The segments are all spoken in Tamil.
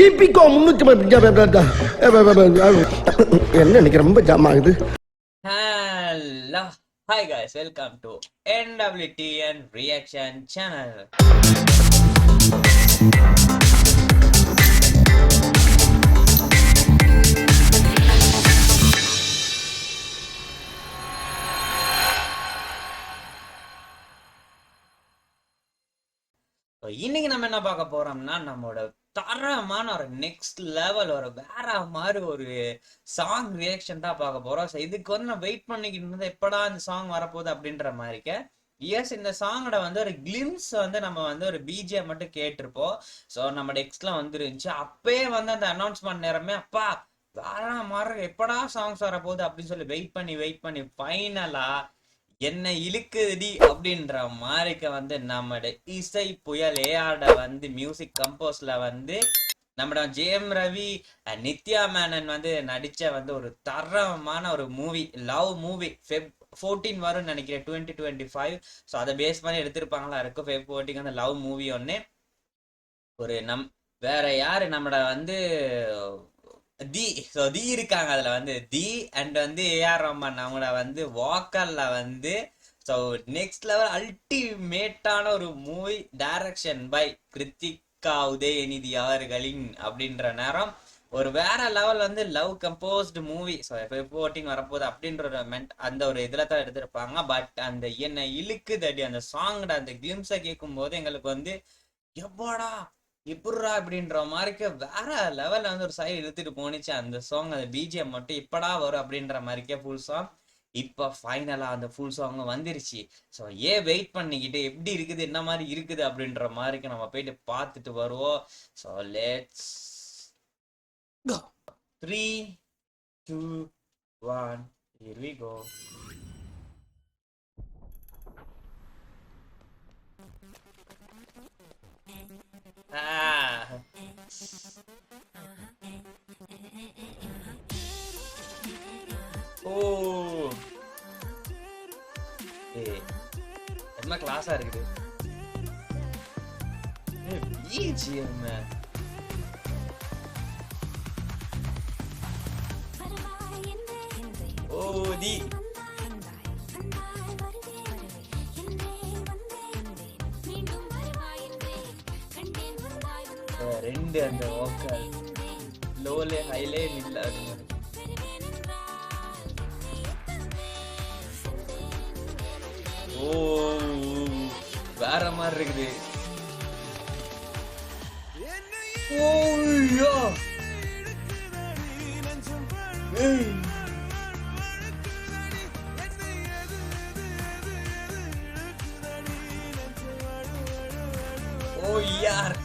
ஈபிகோ 300 என்ன இன்னைக்கு ரொம்ப ஜாம் ஆகுது. Hello. Hi guys, welcome to NWTN Reaction Channel. இன்னைக்கு நம்ம என்ன பார்க்க போறோம்னா நம்மளோட தரமான ஒரு நெக்ஸ்ட் லெவல் ஒரு வேற மாதிரி ஒரு சாங் ரியாக்ஷன் தான் பார்க்க போறோம். ஸோ இதுக்கு வந்து நான் வெயிட் பண்ணிக்கிட்டு இருந்தது எப்படா இந்த சாங் வரப்போகுது அப்படின்ற மாதிரிக்க. எஸ், இந்த சாங்கோட வந்து ஒரு கிளிம்ஸ் வந்து நம்ம வந்து ஒரு பிஜிஎம் மட்டும் கேட்டிருப்போம். ஸோ நம்ம டெக்ஸ்ட்ல வந்துருந்துச்சு. அப்பயே வந்து அந்த அனௌன்ஸ்மெண்ட் நேரமே அப்பா வேற மாதிரி எப்படா சாங்ஸ் வரப்போகுது அப்படின்னு சொல்லி வெயிட் பண்ணி ஃபைனலா என்ன இழுக்குதி அப்படின்ற மாதிரிக்க வந்து நம்மட இசை புயல் ஏஆர்ட வந்து மியூசிக் கம்போஸ்ல வந்து நம்மட ஜேஎம் ரவி நித்யா மேனன் வந்து நடிச்ச வந்து ஒரு தரமான ஒரு மூவி, லவ் மூவி. Feb 14 வரும்னு நினைக்கிறேன், 2025. ஸோ அதை பேஸ் பண்ணி எடுத்திருப்பாங்களா இருக்கும். Feb 14 அந்த லவ் மூவி ஒன்று ஒரு வேற யாரு நம்மட வந்து தி இருக்காங்க. அதுல வந்து தி அண்ட் வந்து ஏஆர் ரஹ்மான் அவங்கள வந்து வாக்கல்ல வந்து ஸோ நெக்ஸ்ட் லெவல் அல்டிமேட்டான ஒரு movie direction by Kiruthiga Udhayanidhi அவர்களின் அப்படின்ற நேரம் ஒரு வேற லெவல் வந்து லவ் கம்போஸ்டு மூவி. ஸோ 14 வரப்போகுது அப்படின்ற ஒரு அந்த ஒரு இதுல தான் எடுத்திருப்பாங்க. பட் அந்த என்ன இழுக்குதடி அந்த சாங்கோட அந்த கிளிம்ஸை கேட்கும் போது எங்களுக்கு வந்து எப்படா இப்படா அப்படின்ற மாதிரிக்கு வேற லெவல்ல வந்து ஒரு சைடு இழுத்துட்டு போனிச்சு அந்த சாங். அந்த பிஜிஎம் மட்டும் இப்படா வரும் அப்படின்ற மாதிரிக்கே ஃபுல் சாங் இப்ப ஃபைனலா அந்த ஃபுல் சாங் வந்துருச்சு. ஸோ வெயிட் பண்ணிக்கிட்டு எப்படி இருக்குது என்ன மாதிரி இருக்குது அப்படின்ற மாதிரிக்கு நம்ம போயிட்டு பார்த்துட்டு வருவோம். So let's go. 3, 2, 1 here we go. ஓ என்ன கிளாஸா இருக்குது. ஓ தி ரெண்டு அந்த வோக்கல் லோலே ஹைலே இல்ல. ஓ வேற மாதிரி இருக்குது. ஓய்யோ ஓ யார்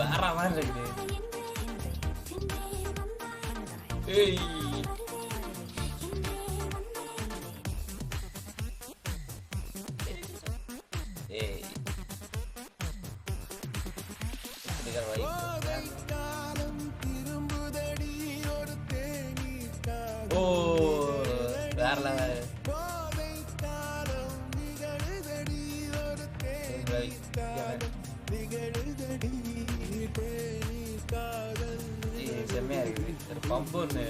வேற மாதிரி இருக்குது. ஓ வேற லெவல். செம்மையா இருக்குது. பம்பு ஒன்று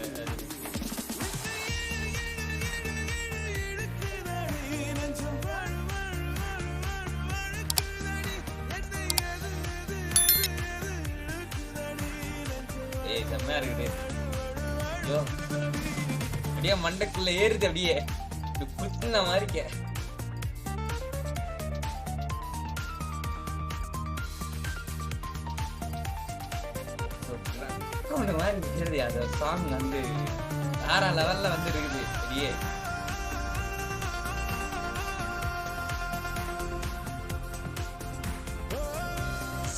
செம்மையா இருக்குது. ஐயோ அப்படியே மண்டைக்குள்ள ஏறுது, அப்படியே குத்துன மாதிரி. அந்த சாங் வந்து வேற லெவல்ல வந்து இருக்குது. அப்படியே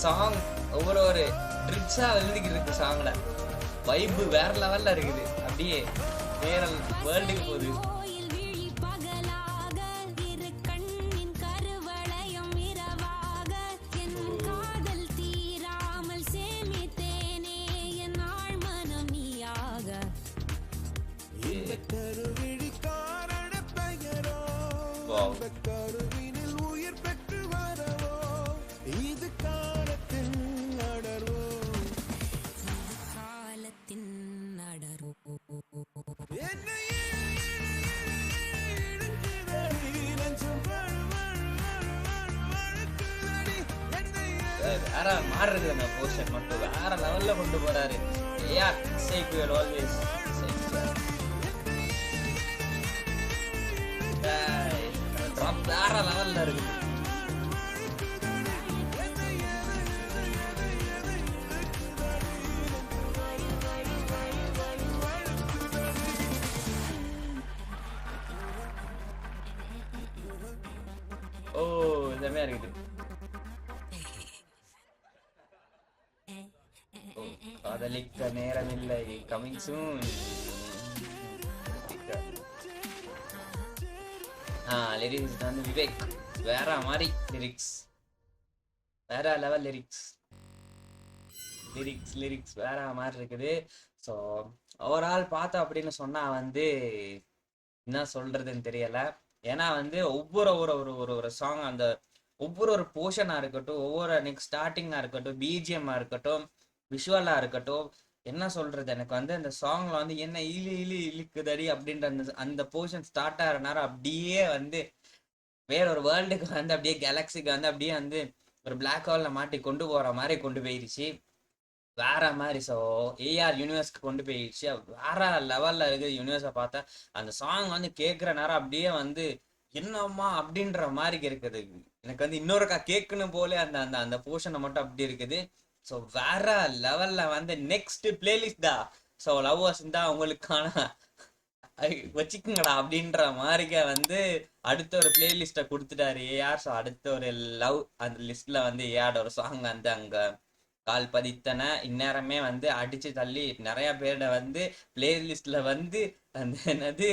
சாங் ஒவ்வொரு ட்ரிப்ஸா எழுதிக்கிட்டு இருக்கு. சாங்ல வைப்பு வேற லெவல்ல இருக்குது. அப்படியே வேற வேர்ல்டுக்கு போகுது. வேற மாறுறது அந்த போர்ஷன் மட்டும் வேற லெவல்ல கொண்டு போறாரு. A R safe you always drop வேற லெவல்ல இருக்கு. ஓ செமையா இருக்குது. காதலிக்க நேரமில்லை கமிங் சூன். லிரிக்ஸ் வந்து விவேக் வேற மாதிரி லிரிக்ஸ், வேற லெவல் லிரிக்ஸ் வேற மாதிரி இருக்குது. ஸோ ஓவரால் பார்த்தோம் அப்படின்னு சொன்னா வந்து என்ன சொல்றதுன்னு தெரியல. ஏன்னா வந்து ஒவ்வொரு ஒரு சாங் அந்த ஒவ்வொரு போர்ஷனா இருக்கட்டும், ஒவ்வொரு நெக்ஸ்ட் ஸ்டார்டிங்கா இருக்கட்டும், பிஜிஎம்மா இருக்கட்டும், விஷுவலா இருக்கட்டும், என்ன சொல்றது எனக்கு வந்து அந்த சாங்ல வந்து என்ன இழுக்குதடி அப்படின்ற அந்த போர்ஷன் ஸ்டார்ட் ஆகிற நேரம் அப்படியே வந்து வேற ஒரு வேர்ல்டுக்கு வந்து அப்படியே கேலக்சிக்கு வந்து அப்படியே வந்து ஒரு பிளாக் ஹோல்ல மாட்டி கொண்டு போற மாதிரி கொண்டு போயிருச்சு வேற மாதிரி. ஸோ ஏஆர் யூனிவர்ஸ்க்கு கொண்டு போயிடுச்சு. வேற லெவல்ல இருக்குது யூனிவர்ஸை பார்த்தா. அந்த சாங் வந்து கேட்குற நேரம் அப்படியே வந்து என்னம்மா அப்படின்ற மாதிரி இருக்குது. எனக்கு வந்து இன்னொருக்கா கேட்கணும் போல அந்த அந்த அந்த போர்ஷனை மட்டும் அப்படி இருக்குது. ஸோ வேற லெவல்ல வந்து நெக்ஸ்ட் பிளேலிஸ்ட் தான். ஸோ லவ்வர்ஸ் தான் உங்களுக்கான வச்சுக்குங்கடா அப்படின்ற மாதிரிக்க வந்து அடுத்த ஒரு பிளேலிஸ்ட்டை கொடுத்துட்டாரு ஏஆர். ஸோ அடுத்த ஒரு லவ் அந்த லிஸ்ட்ல வந்து ஏஆர் ஒரு சாங் வந்து அங்க கால் பதித்தன இந்நேரமே வந்து அடிச்சு தள்ளி நிறைய பேரோட வந்து பிளேலிஸ்ட்ல வந்து அந்த என்னது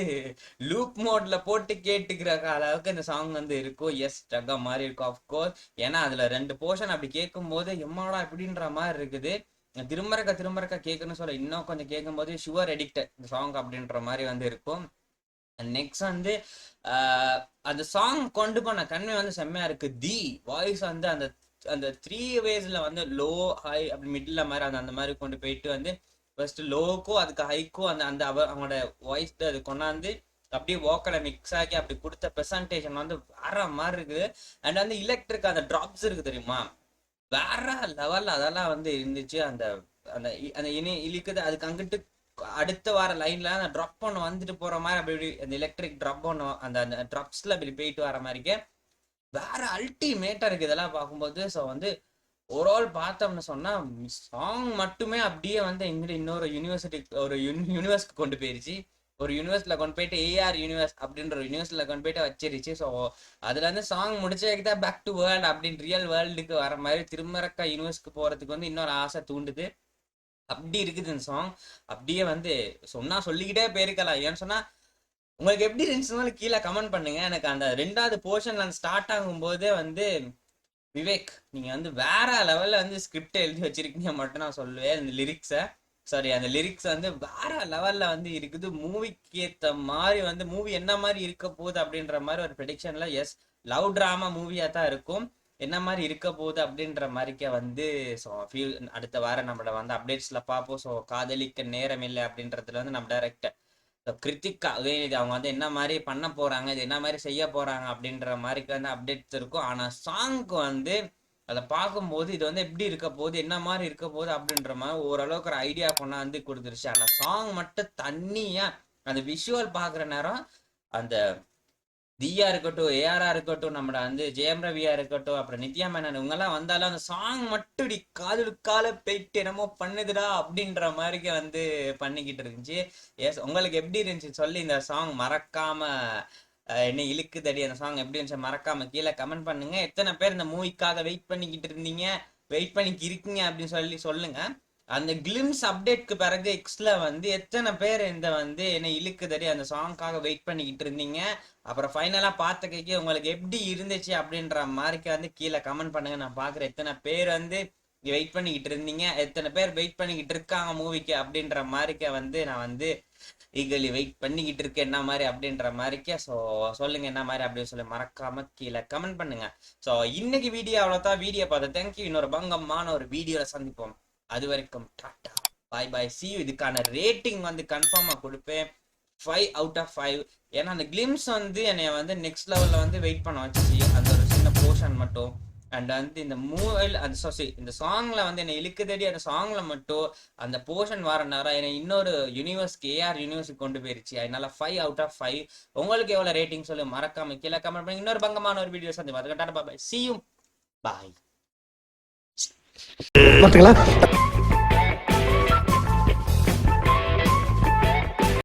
லூப் மோட்ல போட்டு கேட்டுக்கிற அளவுக்கு இந்த சாங் வந்து இருக்கும். எஸ் டக்கா மாதிரி இருக்கும் ஆஃப்கோர்ஸ். ஏன்னா அதுல 2 போர்ஷன் அப்படி கேட்கும் போது எம்மாடா இப்படின்ற மாதிரி இருக்குது. திரும்ப கேட்கணும்னு சொல்ல இன்னும் கொஞ்சம் கேட்கும் போது ஷுவர் எடிக்ட் இந்த சாங் அப்படின்ற மாதிரி வந்து இருக்கும். நெக்ஸ்ட் வந்து அந்த சாங் கொண்டு போன கன்வே வந்து செம்மையா இருக்கு. தி வாய்ஸ் வந்து அந்த அந்த 3 வேஸ்ல வந்து லோ ஹை அப்படி மிடில் மாதிரி அந்த மாதிரி கொண்டு போயிட்டு வந்து ஃபர்ஸ்ட் லோக்கும் அதுக்கு ஹைக்கும் அந்த அந்த அவங்களோட வாய்ஸ் அது கொண்டாந்து அப்படியே வோக்கலை மிக்ஸ் ஆக்கி அப்படி கொடுத்த ப்ரெசன்டேஷன் வந்து வேற மாதிரி இருக்குது. அண்ட் வந்து எலக்ட்ரிக் அந்த ட்ராப்ஸ் இருக்கு தெரியுமா, வேற லெவல்ல அதெல்லாம் வந்து இருந்துச்சு. அந்த அந்த அந்த இழுக்குது அதுக்கு அங்கிட்டு அடுத்த வார லைன்ல அந்த ட்ராப் பண்ண வந்துட்டு போற மாதிரி அப்படி அந்த எலக்ட்ரிக் ட்ராப் பண்ணும் அந்த அந்த ட்ராப்ஸ்ல அப்படி போயிட்டு வர மாதிரிக்கே வேற அல்டிமேட்டா இருக்கு இதெல்லாம் பார்க்கும்போது. ஸோ வந்து ஓவரால் பார்த்தோம்னு சொன்னா சாங் மட்டுமே அப்படியே வந்து எங்கிட்ட இன்னொரு யூனிவர்ஸ்க்கு கொண்டு போயிருச்சு. ஒரு யூனிவர்ஸ்ல கொண்டு போயிட்டு ஏஆர் யூனிவர்ஸ் அப்படின்ற ஒரு யூனிவர்ஸ்ல கொண்டு போயிட்டு வச்சிருச்சு. ஸோ அதுல இருந்து சாங் முடிச்சதுக்குதான் பேக் டு வேர்ல்டு அப்படின்னு ரியல் வேர்ல்டுக்கு வர மாதிரி திரும்ப யூனிவர்ஸ்க்கு போறதுக்கு வந்து இன்னொரு ஆசை தூண்டுது. அப்படி இருக்குது இந்த சாங். அப்படியே வந்து சொன்னா சொல்லிக்கிட்டே போயிருக்கலாம். ஏன்னு சொன்னா உங்களுக்கு எப்படி இருந்துச்சுனாலும் கீழே கமெண்ட் பண்ணுங்க. எனக்கு அந்த 2வது போர்ஷன்ல ஸ்டார்ட் ஆகும் போதே வந்து விவேக் நீங்க வந்து வேற லெவல்ல வந்து ஸ்கிரிப்ட் எழுதி வச்சிருக்கீங்க மட்டும் நான் சொல்லுவேன். அந்த லிரிக்ஸ் வந்து வேற லெவல்ல வந்து இருக்குது. மூவிக்கு ஏத்த மாதிரி வந்து மூவி என்ன மாதிரி இருக்க போகுது அப்படின்ற மாதிரி ஒரு ப்ரெடிக்ஷன்ல எஸ் லவ் டிராமா மூவியா தான் இருக்கும். என்ன மாதிரி இருக்க போகுது அப்படின்ற மாதிரிக்க வந்து ஸோ அடுத்த வாரம் நம்மளோட வந்து அப்டேட்ஸ்ல பார்ப்போம். ஸோ காதலிக்க நேரம் இல்லை அப்படின்றதுல வந்து நம்ம டைரக்டர் கிருத்திகா இது அவங்க வந்து என்ன மாதிரி பண்ண போறாங்க, இது என்ன மாதிரி செய்ய போறாங்க அப்படின்ற மாதிரி வந்து அப்டேட்ஸ் இருக்கும். ஆனா சாங்க்கு வந்து அதை பார்க்கும்போது இது வந்து எப்படி இருக்க போகுது என்ன மாதிரி இருக்க போகுது அப்படின்ற மாதிரி ஓரளவுக்கு ஒரு ஐடியா கொண்டாந்து கொடுத்துருச்சு. ஆனா சாங் மட்டும் தண்ணியா அந்த விஷுவல் பாக்குற நேரம் அந்த தியா இருக்கட்டும், ஏஆரா இருக்கட்டும், நம்மள வந்து ஜெயம் ரவியா இருக்கட்டும், அப்புறம் நித்யா மேனன் இவங்கெல்லாம் வந்தாலும் அந்த சாங் மட்டும் இப்படி காதுக்கால போயிட்டு என்னமோ பண்ணுதுடா அப்படின்ற மாதிரி வந்து பண்ணிக்கிட்டு இருந்துச்சு. எஸ் உங்களுக்கு எப்படி இருந்துச்சு சொல்லி இந்த சாங் மறக்காம என்ன இழுக்குதடி அந்த சாங் எப்படி இருந்துச்சு மறக்காம கீழே கமெண்ட் பண்ணுங்க. எத்தனை பேர் இந்த மூவிக்காக வெயிட் பண்ணிக்கிட்டு இருந்தீங்க, வெயிட் பண்ணிக்கு இருக்கீங்க அப்படின்னு சொல்லி சொல்லுங்க. அந்த கிளிம்ஸ் அப்டேட்க்கு பிறகு எக்ஸ்ல வந்து எத்தனை பேர் இந்த வந்து என்ன இழுக்குதடி அந்த சாங்காக வெயிட் பண்ணிக்கிட்டு இருந்தீங்க, அப்புறம் ஃபைனலா பார்த்த கைக்கு உங்களுக்கு எப்படி இருந்துச்சு அப்படின்ற மாதிரிக்கு வந்து கீழே கமெண்ட் பண்ணுங்க. நான் பாக்குறேன் எத்தனை பேர் வந்து வெயிட் பண்ணிக்கிட்டு இருந்தீங்க, எத்தனை பேர் வெயிட் பண்ணிக்கிட்டு இருக்காங்க மூவிக்கு அப்படின்ற மாதிரிக்க வந்து நான் வந்து ஈகலி வெயிட் பண்ணிக்கிட்டு இருக்கேன் என்ன மாதிரி அப்படின்ற மாதிரிக்க. ஸோ சொல்லுங்க என்ன மாதிரி அப்படின்னு சொல்லி மறக்காம கீழே கமெண்ட் பண்ணுங்க. ஸோ இன்னைக்கு வீடியோ அவ்வளோதான். வீடியோ பார்த்து தேங்க்யூ. இன்னொரு பங்கமான ஒரு வீடியோல சந்திப்போம். அது வரைக்கும் tata bye bye C you. இதுக்கான ரேட்டிங் வந்து கன்ஃபார்மா கொடுப்பேன் 5 out of 5. ஏன்னா அந்த கிளிம்ஸ் வந்து என்னைய வந்து நெக்ஸ்ட் லெவல்ல வந்து வெயிட் பண்ண வச்சு அந்த ஒரு சின்ன போர்ஷன் மட்டும் அண்ட் வந்து இந்த மூவில அந்த இந்த சாங்ல வந்து என்ன இழுக்குதடி, அந்த சாங்ல மட்டும் அந்த போர்ஷன் வர நேரம் என்னை இன்னொரு யூனிவர்ஸ்க்கு ஏஆர் யூனிவர்ஸ்க்கு கொண்டு போயிருச்சு. அதனால 5/5. உங்களுக்கு எவ்வளவு ரேட்டிங் சொல்லு மறக்காம கீழே கமெண்ட் பண்ணி இன்னொரு பங்கமான ஒரு வீடியோ சந்தி பார்த்துக்கிட்டா பாய். See you. Bye. பார்த்துக்கலாம்.